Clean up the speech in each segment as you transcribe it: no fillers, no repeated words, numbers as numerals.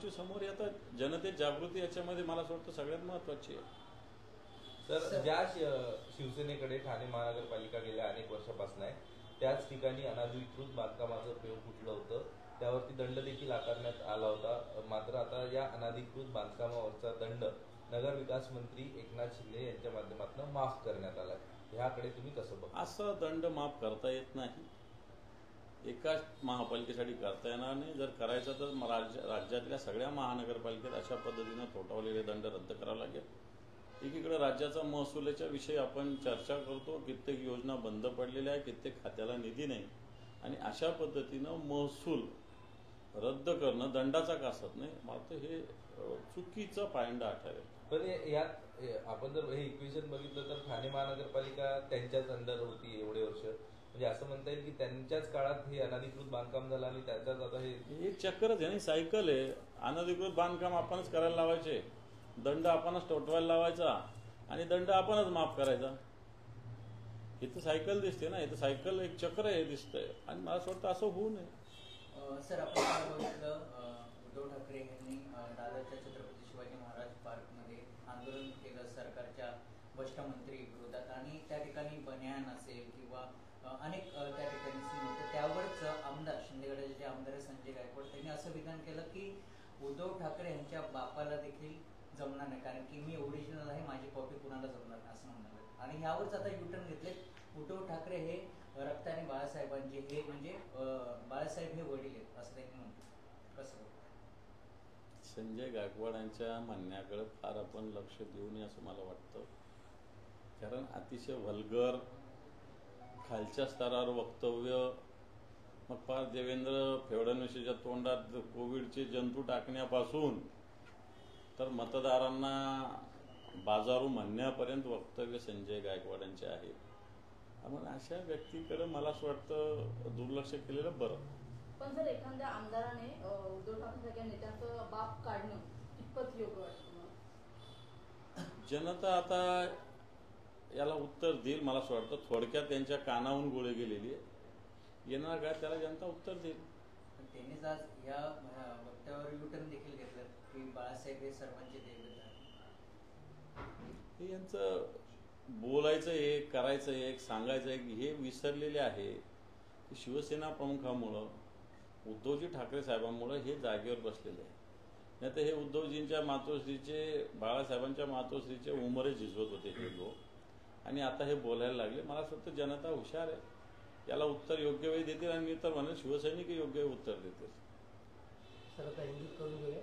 गोष्टी समोर येतात. जनतेत जागृती याच्यामध्ये मला असं वाटतं सगळ्यात महत्त्वाची आहे. सर, ज्या शिवसेनेकडे ठाणे महानगरपालिका गेल्या अनेक वर्षापासून आहे, त्याच ठिकाणी अनधिकृत बांधकामाचं पेव फुटलं होतं, त्यावरती दंड देखील आकारण्यात आला होता. मात्र आता या अनधिकृत बांधकामावरचा दंड नगरविकास मंत्री एकनाथ शिंदे यांच्या माध्यमातून माफ करण्यात आला. ह्याकडे तुम्ही कसं बघता? असं दंड माफ करता येत नाही. एकाच महापालिकेसाठी करता येणार नाही. जर करायचं तर राज्यातल्या सगळ्या महानगरपालिकेत अशा पद्धतीनं थोटावलेले दंड रद्द करावे लागेल. एकीकडे राज्याचा महसुलाच्या विषयी आपण चर्चा करतो, कित्येक योजना बंद पडलेल्या आहे, कित्येक खात्याला निधी नाही, आणि अशा पद्धतीनं महसूल रद्द करणं दंडाचा का असत नाही, मला हे चुकीचं पायंडा ठरेल. पण यात आपण जर हे इक्वेशन बघितलं तर ठाणे महानगरपालिका त्यांच्याच अंडर होती एवढे वर्ष, म्हणजे असं म्हणता येईल की त्यांच्याच काळात हे अनधिकृत बांधकाम झालं आणि त्यांच्याच आता हे चक्करच आहे, सायकल आहे. अनधिकृत बांधकाम आपणच करायला लावायचे, दंड आपणच टोटवायला लावायचा आणि दंड आपणच माफ करायचा. इथं सायकल दिसते ना, इथं सायकल एक चक्र आहे दिसतंय, आणि मला असं वाटतं असं होऊ नये. सर, आपण बघितलं उद्धव ठाकरे यांनी दादरच्या छत्रपती शिवाजी महाराज पार्कमध्ये आंदोलन केलं सरकारच्या भ्रष्ट मंत्री विरोधात, आणि त्या ठिकाणी बनियान असेल किंवा अनेक त्या ठिकाणी सीन होते. त्यावरच आमदार शिंदेगडाचे जे आमदार संजय गायकवाड त्यांनी असं विधान केलं की उद्धव ठाकरे यांच्या बापाला देखील जमणार नाही, कारण की मी ओरिजिनल आहे, माझी कॉपी कुणाला जमणार नाही असं म्हणाले. आणि ह्यावरच आता युटर्न घेतले. उद्धव ठाकरे हे रक्ताने बाळासाहेबांचे, हे म्हणजे बाळासाहेब हे वडील आहेत असं त्यांनी म्हणतो. कसं संजय गायकवाडांच्या म्हणण्याकडे फार आपण लक्ष देऊ नये असं मला वाटतं, कारण अतिशय व्हल्गर खालच्या स्तरावर वक्तव्य, मग फार देवेंद्र फडणवीसच्या तोंडात कोविडचे जंतू टाकण्यापासून तर मतदारांना बाजारू म्हणण्यापर्यंत वक्तव्य संजय गायकवाडांचे आहे. म्हणून अशा व्यक्तीकडे मला असं वाटतं दुर्लक्ष केलेलं बरं. पण जर एखाद्या आमदाराने उद्धव ठाकरे नेत्यांचं बाप काढणं कितपत योग्य वाटतं? जनता आता याला उत्तर देईल मला असं वाटतं. थोडक्यात त्यांच्या कानावून गोळी गेलेली आहे, येणार काय त्याला जनता उत्तर देईल. त्यांनीच आज या वक्तव्यावर युटर्न देखील घेतलं की बाळासाहेब हे सर्वांचे दैवत आहे. हे यांचं बोलायचं एक, करायचं एक, सांगायचं एक, हे विसरलेले आहे की शिवसेना प्रमुखामुळं उद्धवजी ठाकरे साहेबांमुळं हे जागेवर बसलेले आहे. नाही तर हे उद्धवजींच्या मातोश्रीचे, बाळासाहेबांच्या मातोश्रीचे उमरे झिजवत होते हे लोक, आणि आता हे बोलायला लागले. मला असं वाटतं जनता हुशार आहे, याला उत्तर योग्य वेळी देतील, आणि मी तर म्हणेन शिवसैनिक योग्य वेळी उत्तर देतील. सर, आता इंगित करून घेऊया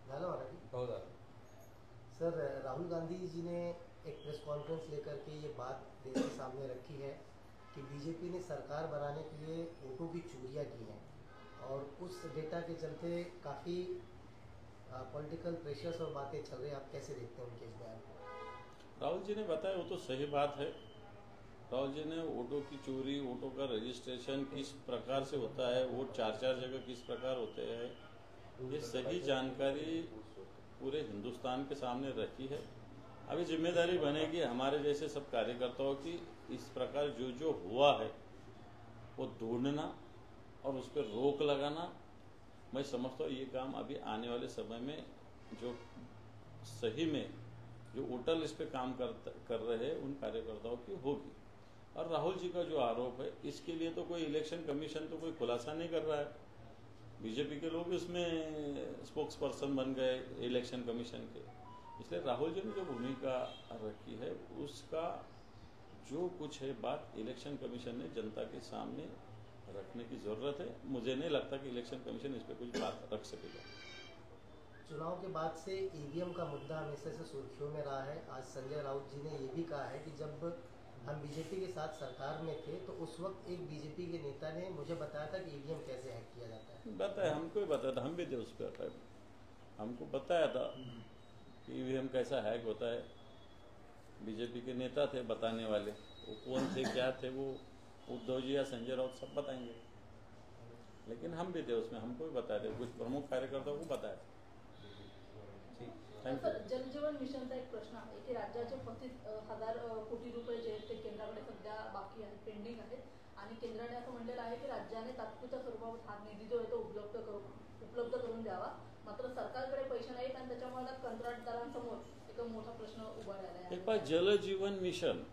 झालं मराठी. हो झालं. सर, राहुल गांधी जी ने एक प्रेस कॉन्फ्रेंस लेकर के ये बात देश के सामने रखी है कि बीजेपी ने सरकार बनाने के लिए वोटों की चोरियां की हैं, और उस डेटा के चलते काफ़ी पॉलिटिकल प्रेशर्स और बातें चल रही हैं. आप कैसे देखते हैं उनके इस बयान को? राहुल जी ने बताया वो तो सही बात है. राहुल जी ने वोटों की चोरी, वोटों का रजिस्ट्रेशन किस प्रकार से होता है, वोट 4-4 जगह किस प्रकार होते हैं, ये सही जानकारी पूरे हिंदुस्तान के सामने रखी है. अभी जिम्मेदारी बनेगी हमारे जैसे सब कार्यकर्ताओं की, इस प्रकार जो जो हुआ है वो ढूंढना और उस पर रोक लगाना. मैं समझता हूँ ये काम अभी आने वाले समय में जो सही में जो वोटर लिस्ट पे काम कर रहे हैं उन कार्यकर्ताओं की होगी. और राहुल जी का जो आरोप है, इसके लिए तो कोई इलेक्शन कमीशन तो कोई खुलासा नहीं कर रहा है. बीजेपी के लोग इसमें स्पोक्स पर्सन बन गए इलेक्शन कमीशन के. इसलिए राहुल जी ने जो भूमिका रखी है उसका जो कुछ है बात इलेक्शन कमीशन ने जनता के सामने रखने की जरूरत है. मुझे नहीं लगता कि इलेक्शन कमीशन इस पर कुछ बात रख सकेगा. चुनाव के बाद से ईवीएम का मुद्दा हमेशा से सुर्खियों में रहा है. आज संजय राउत जी ने ये भी कहा है कि जब हम बीजेपी के साथ सरकार में थे तो उस वक्त एक बीजेपी के नेता ने मुझे बताया था कि ईवीएम कैसे हैक किया जाता है. बताया, हमको ही बताया था, हम भी थे उस पर, हमको बताया था कि ईवीएम कैसा हैक होता है. बीजेपी के नेता थे बताने वाले, वो कौन थे क्या थे वो उद्धव जी या संजय राउत सब बताएंगे, लेकिन हम भी थे उसमें, हमको भी बताया थे, कुछ प्रमुख कार्यकर्ताओं को बताया. जल जीवन मिशनचा एक प्रश्न आहे की राज्याचे 35,000 कोटी रुपये जे आहेत ते केंद्राकडे सध्या बाकी आहेत, पेंडिंग आहेत, आणि केंद्राने असं म्हटलेलं आहे की राज्याने तात्पुरत्या स्वरूपात हा निधी जो आहे तो उपलब्ध करून द्यावा. मात्र सरकारकडे पैसे नाहीत आणि त्याच्यामुळे कंत्राटदारांसमोर एक मोठा प्रश्न उभा राहिला आहे. एक जल जीवन मिशन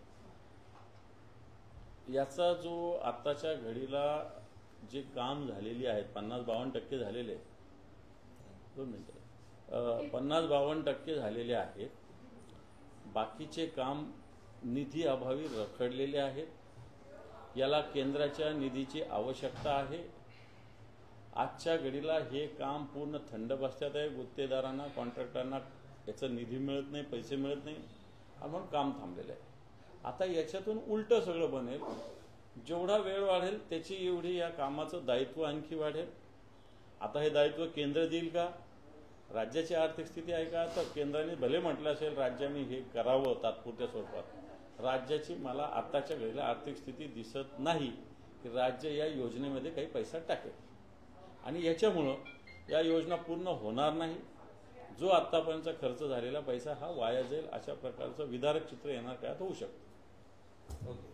याचा जो आताच्या घडीला जे काम झालेली आहेत 50-52% झालेले, 2 मिनिटं, 50-52% झालेले आहेत. बाकीचे काम निधी अभावी रखडलेले आहेत. याला केंद्राच्या निधीची आवश्यकता आहे. आजच्या घडीला हे काम पूर्ण थंड बसत्यात आहे. गुत्तेदारांना, कॉन्ट्रॅक्टरांना याचा निधी मिळत नाही, पैसे मिळत नाही, म्हणून काम थांबलेलं आहे. आता याच्यातून उलटं सगळं बनेल. जेवढा वेळ वाढेल त्याची एवढी या कामाचं दायित्व आणखी वाढेल. आता हे दायित्व केंद्र देईल का? राज्याची आर्थिक स्थिती आहे का? तर केंद्राने भले म्हटलं असेल राज्याने हे करावं तात्पुरत्या स्वरूपात. राज्याची मला आताच्या घडीला आर्थिक स्थिती दिसत नाही की राज्य या योजनेमध्ये काही पैसा टाकेल. आणि याच्यामुळं या योजना पूर्ण होणार नाही. जो आत्तापर्यंतचा खर्च झालेला पैसा हा वाया जाईल, अशा प्रकारचं विदारक चित्र येणार काळात होऊ शकतं. ओके.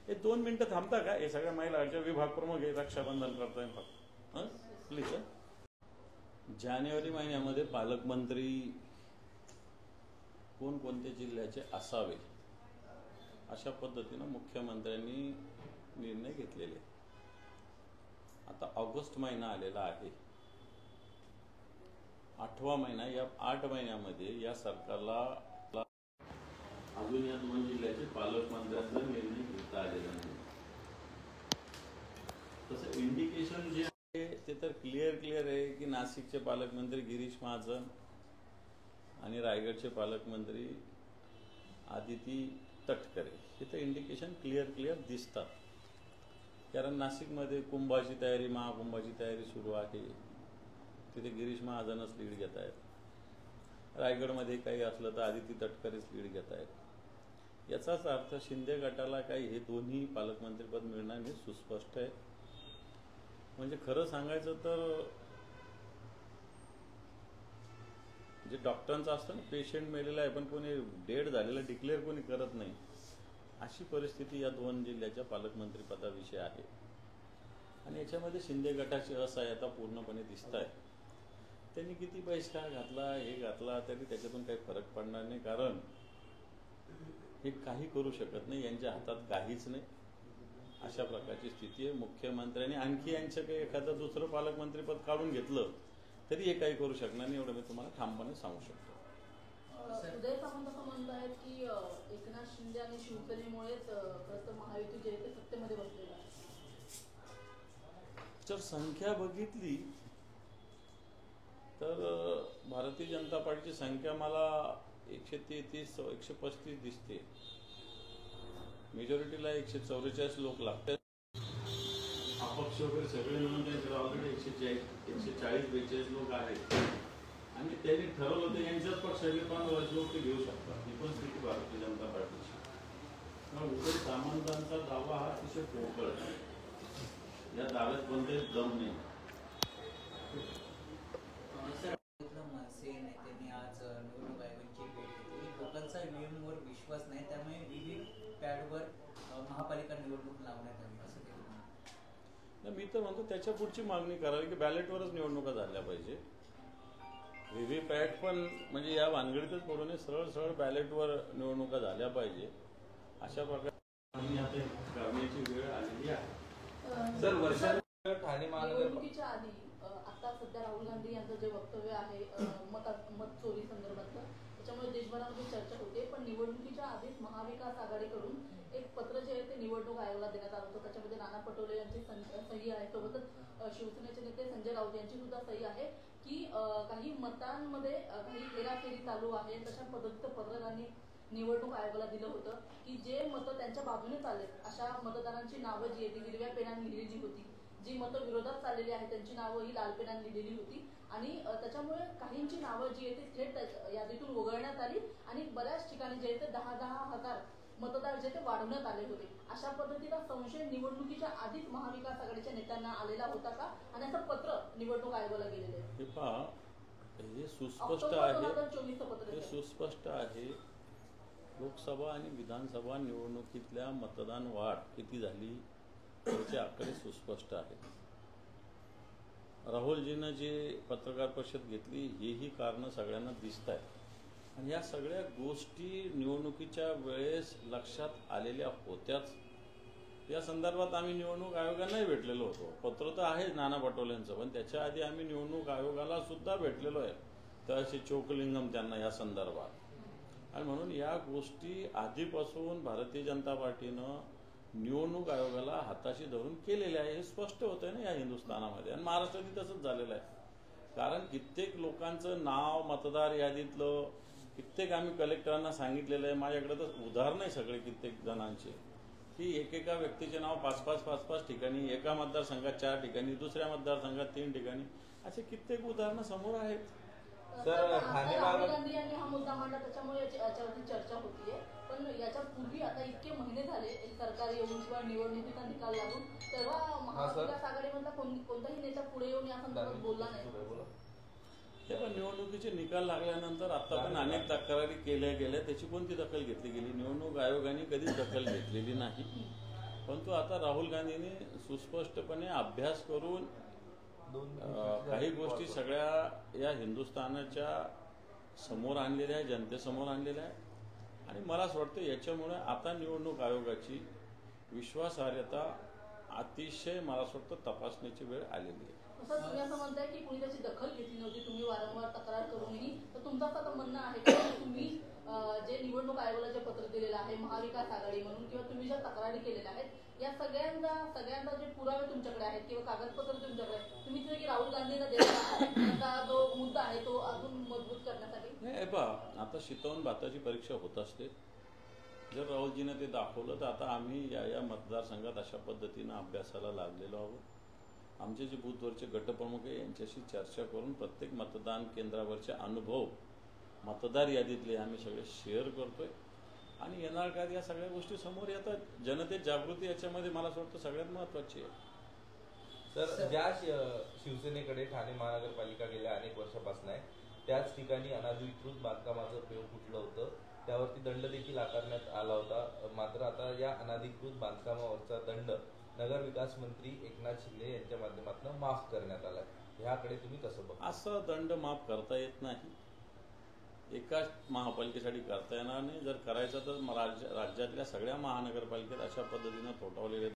हे 2 मिनिटं थांबता का? हे सगळ्या महिलांच्या विभाग प्रमुख हे रक्षाबंधन करताय फक्त. प्लीज. जानेवारी महिन्यामध्ये पालकमंत्री कोणकोणते जिल्ह्याचे असावे अशा पद्धतीनं मुख्यमंत्र्यांनी निर्णय घेतलेले. आता ऑगस्ट महिना आलेला आहे, 8वा महिना. या 8 महिन्यामध्ये या सरकारला अजून या 2 जिल्ह्याचे पालकमंत्र्यांचा निर्णय घेता आलेला नाही. तसं इंडिकेशन जे आहे ते तर क्लिअर आहे की नाशिकचे पालकमंत्री गिरीश महाजन आणि रायगडचे पालकमंत्री आदिती तटकरे हे तर इंडिकेशन क्लिअर दिसतात. कारण नाशिकमध्ये कुंभाची तयारी, महाकुंभाची तयारी सुरू आहे. तिथे गिरीश महाजनच लीड घेत आहेत. रायगडमध्ये काही असलं तर आदिती तटकरेच लीड घेत आहेत. याचाच अर्थ शिंदे गटाला काही हे दोन्ही पालकमंत्रीपद मिळणार नाही सुस्पष्ट आहे. म्हणजे खरं सांगायचं तर जे डॉक्टरांचं असतं ना, पेशंट मेलेला आहे पण कोणी डेड झालेलं डिक्लेअर कोणी करत नाही, अशी परिस्थिती या 2 जिल्ह्याच्या पालकमंत्रीपदाविषयी आहे. आणि याच्यामध्ये शिंदे गटाची असहायता पूर्णपणे दिसत आहे. त्यांनी किती पैसा घातला, हे घातला, तरी त्याच्यातून काही फरक पडणार नाही. कारण हे काही करू शकत नाही, यांच्या हातात काहीच नाही, अशा प्रकारची स्थिती आहे. मुख्यमंत्र्यांनी आणखी यांचं काही एखादं दुसरं पालकमंत्रीपद काढून घेतलं तरी हे काही करू शकणार नाही, एवढं मी तुम्हाला ठामपणे सांगू शकतो. उदय सामंत असं म्हणत आहेत की एकनाथ शिंदे आणि शिवसेनेमुळेच खरं तर महायुती जे आहे ते सत्तेमध्ये बसलेलं आहे. जर संख्या बघितली तर भारतीय जनता पार्टीची संख्या मला 133-135 दिसते. मेजॉरिटीला 144 लोक लागतात. अपक्ष वगैरे सगळे मिळून त्यांच्याकडे ऑलरेडी 140-142 लोक आहेत. आणि त्यांनी ठरवलं होतं यांच्याच पक्षाचे 15 लोक ते घेऊ शकतात. ही पण स्थिती भारतीय जनता पार्टीची. उदय सामंतांचा दावा हा अतिशय पोकळ आहे. या दाव्यात कोणतेही दम नाही. मनसे नेत्यांनी आज निवडणूक आयोगाची भेट घेतली. लोकांचा ईव्हीएमवर विश्वास नाही, त्यामुळे व्हीव्हीपॅटवर महापालिका निवडणूक लावण्यात आली असं ते म्हणाले. मी तर म्हणतो त्याच्या पुढची मागणी करावी की बॅलेटवरच निवडणुका झाल्या पाहिजे. व्हीव्हीपॅट पण म्हणजे या भानगडीतच पडू नये, सरळ बॅलेटवर निवडणुका झाल्या पाहिजे, अशा प्रकारे आम्ही आता करण्याची वेळ आलेली आहे. सर, वर्षात ठाणे निवडणुकीच्या आधी आता सध्या राहुल गांधी यांचं जे वक्तव्य आहे मत चोरी संदर्भातलं, त्याच्यामुळे देशभरामध्ये चर्चा होते. पण निवडणुकीच्या आधीच महाविकास आघाडीकडून एक पत्र जे आहे ते निवडणूक आयोगाला देण्यात आलं होतं. त्याच्यामध्ये नाना पटोले यांची सही आहे, सोबतच शिवसेनेचे नेते संजय राऊत यांची सुद्धा सही आहे की काही मतांमध्ये काही हेराफेरी चालू आहे. तशा पद्धतीचं पत्र त्यांनी निवडणूक आयोगाला दिलं होतं की जे मतं त्यांच्या बाजूने चाललेत अशा मतदारांची नावं जी आहे ती हिरव्या पेनाने लिहिलेली होती. जी मतं विरोधात चाललेली आहेत त्यांची नावं ही लाल पेनाने लिहिलेली होती. आणि त्याच्यामुळे काहींची नावं जी आहे ती थेट यादीतून वगळण्यात आली आणि बऱ्याच ठिकाणी जे आहे ते 10,000 मतदार जे ते वाढवण्यात आले होते. अशा पद्धतीचा संशय निवडणुकीच्या आधीच महाविकास आघाडीच्या नेत्यांना आलेला होता का? आणि असं पत्र निवडणूक आयोगाला गेलेलं आहे. हे पहा, हे सुस्पष्ट आहे. लोकसभा आणि विधानसभा निवडणुकीतल्या मतदान वाढ किती झाली त्याचे आकडे सुस्पष्ट आहेत. राहुलजीनं जे पत्रकार परिषद घेतली हेही कारणं सगळ्यांना दिसत आहेत आणि या सगळ्या गोष्टी निवडणुकीच्या वेळेस लक्षात आलेल्या होत्याच. या संदर्भात आम्ही निवडणूक आयोगालाही भेटलेलो होतो. पत्र तर आहे नाना पटोलेंचं, पण त्याच्या आधी आम्ही निवडणूक आयोगाला सुद्धा भेटलेलो आहे, तहसील चोकलिंगम त्यांना या संदर्भात. आणि म्हणून या गोष्टी आधीपासून भारतीय जनता पार्टीनं निवडणूक आयोगाला हाताशी धरून केलेले आहे. हे स्पष्ट होतंय ना या हिंदुस्थानामध्ये, आणि महाराष्ट्रातही तसंच झालेलं आहे. कारण कित्येक लोकांचं नाव मतदार यादीतलं कित्येक आम्ही कलेक्टरांना सांगितलेलं आहे. माझ्याकडे तर उदाहरण आहे सगळे कित्येक जणांचे, की एकेका व्यक्तीचे नाव 5-5 ठिकाणी, एका मतदारसंघात 4 ठिकाणी, दुसऱ्या मतदारसंघात 3 ठिकाणी, असे कित्येक उदाहरणं समोर आहेत. सर, ठाणे राहुल गांधी यांनी हा मुद्दा मांडला त्याच्यामुळे याच्यावरती चर्चा होतीये. पण याच्या पूर्वी आता इतके महिने झाले सरकार येऊन किंवा निवडणुकीचा निकाल लागून, तेव्हा महाविकास आघाडीमधला कोणताही नेता पुढे येऊन या संदर्भात बोलला नाही. तेव्हा निवडणुकीचे निकाल लागल्यानंतर आता पण अनेक तक्रारी केल्या गेल्या, त्याची कोणती दखल घेतली गेली? निवडणूक आयोगाने कधीच दखल घेतलेली नाही. परंतु आता राहुल गांधींनी सुस्पष्टपणे अभ्यास करून काही गोष्टी सगळ्या या हिंदुस्थानाच्या समोर आणलेल्या आहे, जनतेसमोर आणलेल्या आहे. आणि मला असं वाटतं याच्यामुळे आता निवडणूक आयोगाची विश्वासार्हता अतिशय मला असं वाटतं तपासण्याची वेळ आलेली आहे. सर, तुम्ही असं म्हणताय की कुणी त्याची दखल घेतली नव्हती, तुम्ही वारंवार तक्रार करूनही, तर तुमचं असं म्हणणं आहे की तुम्ही जे निवडणूक आयोगाला जे पत्र दिलेलं आहे महाविकास आघाडी म्हणून, किंवा तुम्ही ज्या तक्रारी केलेल्या आहेत, या सगळ्यांचा जे पुरावे तुमच्याकडे आहेत किंवा कागदपत्र तुमच्याकडे आहेत, तुम्ही की राहुल गांधींना देण्याचा जो मुद्दा आहे तो अजून मजबूत करण्यासाठी? नाही पहा, आता शितवून भाताची परीक्षा होत असते. जर राहुलजीने ते दाखवलं तर आता आम्ही या मतदारसंघात अशा पद्धतीनं अभ्यासाला लागलेलो आहोत. आमचे जे बूथवरचे गटप्रमुख आहे यांच्याशी चर्चा करून प्रत्येक मतदान केंद्रावरचे अनुभव मतदार यादीतले आम्ही सगळे शेअर करतोय आणि येणार काळात या सगळ्या गोष्टी समोर येतात. जनतेत जागृती याच्यामध्ये मला असं वाटतं सगळ्यात महत्त्वाची आहे. सर, ज्या शिवसेनेकडे ठाणे महानगरपालिका गेल्या अनेक वर्षापासून आहे, त्याच ठिकाणी अनधिकृत बांधकामाचं पेव फुटलं होतं, त्यावरती दंड देखील आकारण्यात आला होता. मात्र आता या अनधिकृत बांधकामावरचा दंड नगर विकास मंत्री एकनाथ शिंदे यांच्या माध्यमातून माफ करण्यात आला. ह्याकडे तुम्ही कसं बघता? असं दंड माफ करता येत नाही. एकाच महापालिकेसाठी करता येणार नाही. जर करायचं तर राज्यातल्या सगळ्या महानगरपालिकेत अशा पद्धतीनं थोपवलेले